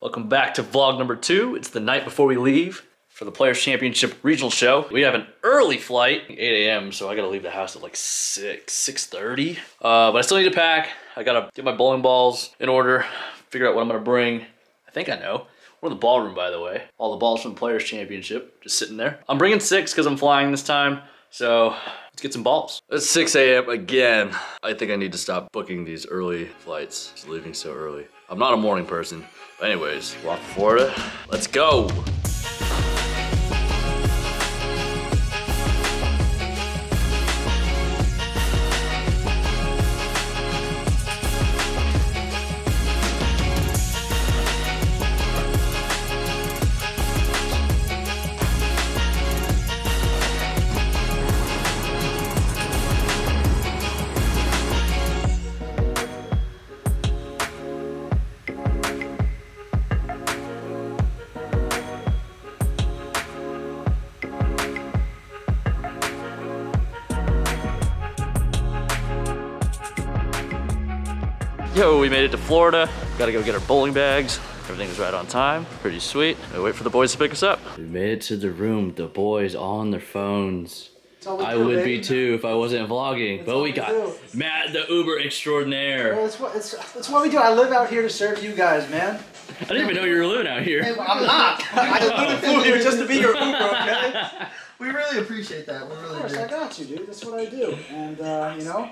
Welcome back to vlog number 2. It's the night before we leave for the Players Championship Regional Show. We have an early flight, 8 a.m., so I gotta leave the house at like 6:30. But I still need to pack. I gotta get my bowling balls in order, figure out what I'm gonna bring. I think I know. We're in the ballroom, by the way. All the balls from the Players Championship, just sitting there. I'm bringing 6 because I'm flying this time, so let's get some balls. It's 6 a.m. again. I think I need to stop booking these early flights. Just leaving so early. I'm not a morning person. But anyways, we're off to Florida. Let's go. Yo, we made it to Florida. Gotta go get our bowling bags. Everything was right on time. Pretty sweet. I wait for the boys to pick us up. We made it to the room. The boys on their phones. I would be too if I wasn't vlogging. But we got Matt, the Uber extraordinaire. Well, that's what we do. I live out here to serve you guys, man. I didn't even know you were living out here. Hey, I'm not. I literally flew here just to be your Uber, okay? We really appreciate that. We really Of course, do. I got you, dude. That's what I do. And, you know,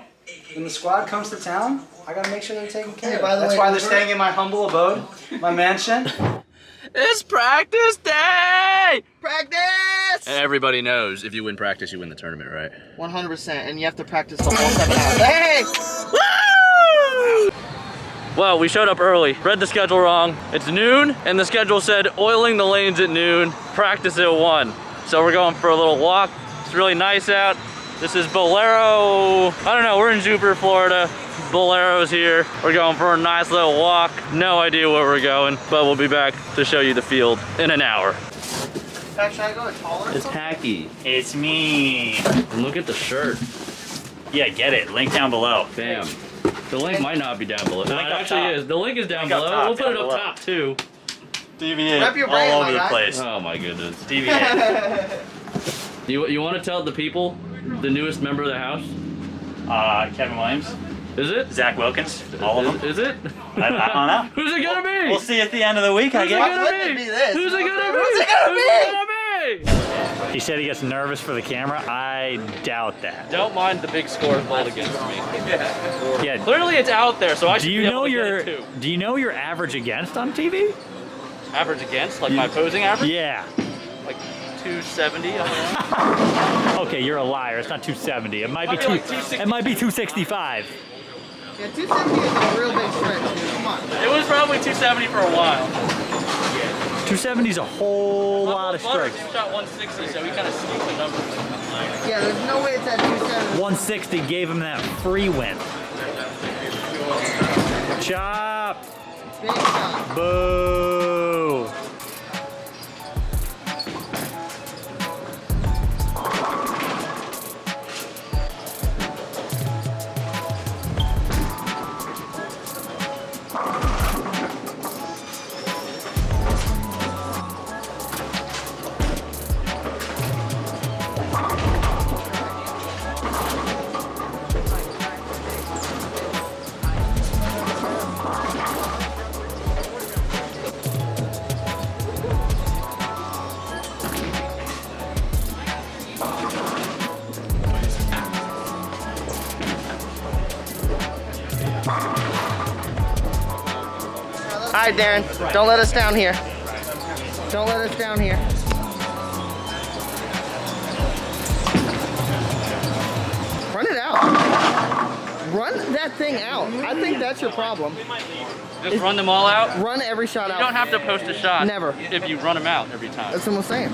when the squad comes to town, I gotta make sure they're taken care of. by the That's way, why they're Uber- staying in my humble abode, my mansion. It's practice day! Practice! And everybody knows if you win practice, you win the tournament, right? 100%, and you have to practice the whole 7 hours. Hey! Woo! Well, we showed up early. Read the schedule wrong. It's noon, and the schedule said oiling the lanes at noon, practice at 1. So we're going for a little walk. It's really nice out. This is Bolero. I don't know, we're in Jupiter, Florida. Bolero's here. We're going for a nice little walk. No idea where we're going, but we'll be back to show you the field in an hour. Should I go taller? It's tacky. It's me. And look at the shirt. Yeah, get it. Link down below. Bam. The link might not be down below. No, it link up actually top. is. The link is down Link up below. top, We'll put down it up below. top too. Deviate Wrap your brain, all my over the guy. place. Oh my goodness. Deviate. You want to tell the people the newest member of the house? Kevin Williams. Is it? Zach Wilkins. All of them. Is it? I don't know. Who's it gonna be? We'll see at the end of the week, I Who's it guess. gonna Wouldn't it be? be this? Who's it gonna be? Who's it gonna Who's it gonna be? He said he gets nervous for the camera. I doubt that. Don't mind the big score called against me. Yeah. Clearly it's out there, so I should Do be you able know to get your it too. Do you know your average against on TV? Average against, like my opposing average? Yeah. Like 270, I don't know. Okay, you're a liar. It's not 270. It might be Might be like 265. It might be 265. Yeah, 270 is a real big stretch, dude. Come on. It was probably 270 for a while. 270 is a whole lot of Butter strikes. shot 160, so we kind of sneaked the number. Yeah, there's no way it's at 270. 160 gave him that free win. Chop! Big shot. Boo! All right, Darren. Don't let us down here. Don't let us down here. Run it out. Run that thing out. I think that's your problem. Just run them all out? Run every shot out. You don't have to post a shot. Never. If you run them out every time. That's what I'm saying.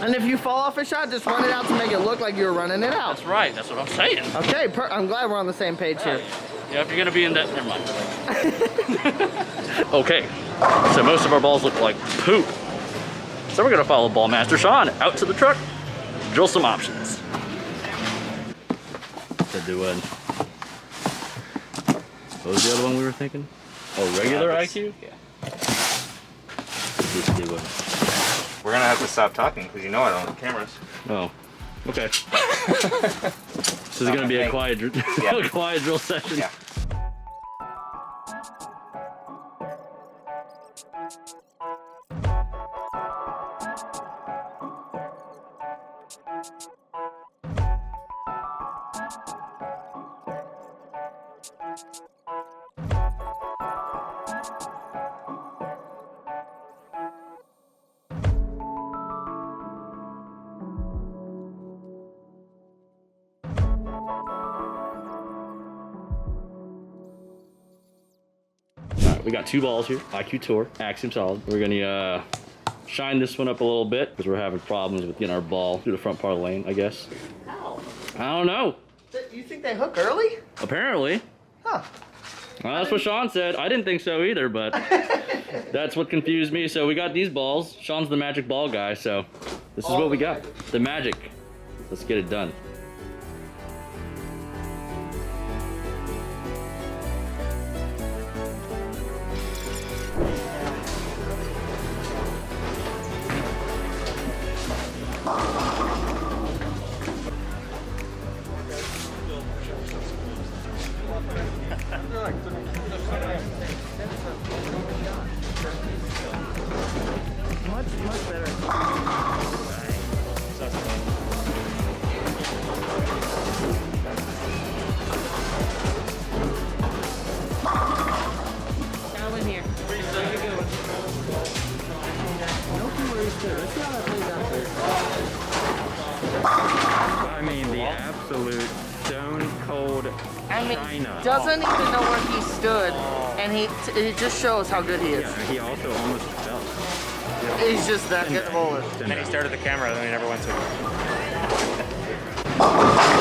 And if you fall off a shot, just run it out to make it look like you're running it out. That's right. That's what I'm saying. Okay, I'm glad we're on the same page here. Yeah, if you're gonna be in that, never mind. Okay, so most of our balls look like poop. So we're gonna follow Ball Master Sean out to the truck, drill some options. To do an, what was the other one we were thinking? Oh, regular IQ? Yeah. but. We're gonna have to stop talking because you know I don't have cameras. Oh, okay. This is gonna be a quiet, a quiet drill session. Yeah. We got 2 balls here, IQ Tour, Axiom Solid. We're gonna shine this one up a little bit because we're having problems with getting our ball through the front part of the lane, I guess. How? I don't know. You think they hook early? Apparently. Huh. Well, that's what Sean said. I didn't think so either, but that's what confused me. So we got these balls. Sean's the magic ball guy, so this is what we got. The magic. Let's get it done. Much better. Down in here. I mean, the absolute stone cold I mean, China. doesn't even know where he stood, and it just shows how good he is. Yeah, he also almost fell. He's just that good bowler. And then he started the camera, and then he never went to.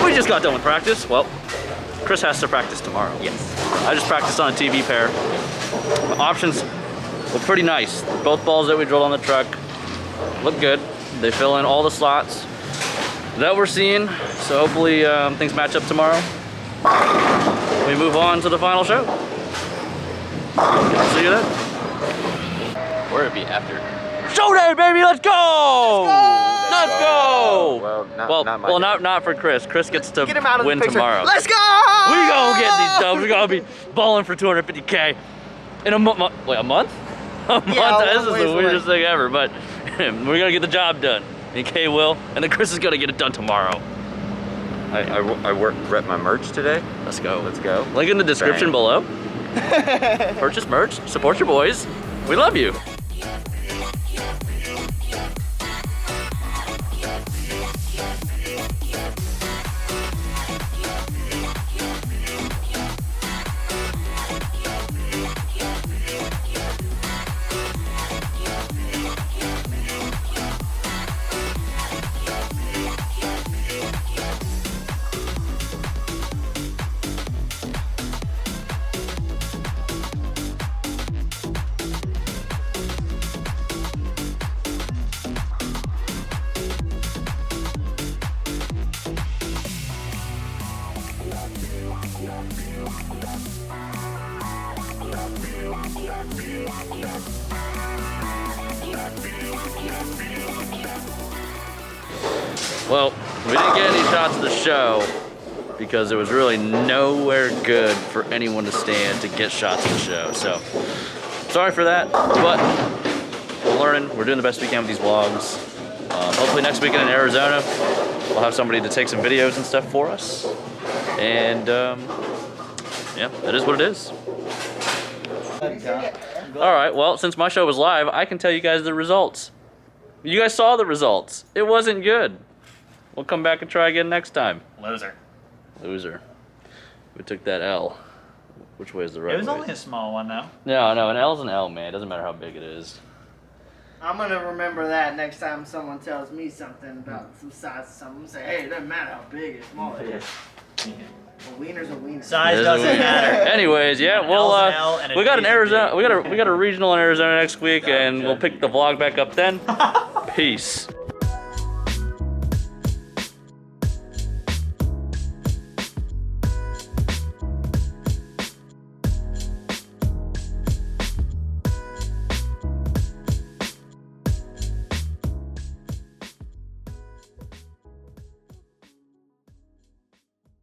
We just got done with practice. Well, Chris has to practice tomorrow. Yes. I just practiced on a TV pair. The options look pretty nice. Both balls that we drilled on the truck look good. They fill in all the slots that we're seeing. So hopefully things match up tomorrow. We move on to the final show. I'll see you then. Or it'd be after. Show day, baby, let's go! Let's go! Well, Not for Chris. Chris gets to Get him out of win the picture. tomorrow. Let's go! We gonna get these dubs. We gonna be balling for 250K in a month. Wait, a month? A month. This is the weirdest thing ever. But we're gonna get the job done. And Kay will, and then Chris is gonna get it done tomorrow. I rep my merch today. Let's go. Let's go. Link in the description below. Purchase merch. Support your boys. We love you. Well, we didn't get any shots of the show because it was really nowhere good for anyone to stand to get shots of the show. So, sorry for that, but we're learning. We're doing the best we can with these vlogs. Hopefully next weekend in Arizona, we'll have somebody to take some videos and stuff for us. And yeah, that is what it is. All right, well, since my show was live, I can tell you guys the results. You guys saw the results. It wasn't good. We'll come back and try again next time. Loser. Loser. We took that L. Which way is the right It was way? only a small one, though. No, an L's an L, man. It doesn't matter how big it is. I'm gonna remember that next time someone tells me something about some size of something. Say, hey, it doesn't matter how big or small it is. A wiener's a wiener. Size It is a doesn't wiener. matter. Anyways, yeah, An we'll L's an L and a we got an D's a Arizona D. we got a regional in Arizona next week, and we'll pick the vlog back up then. Peace.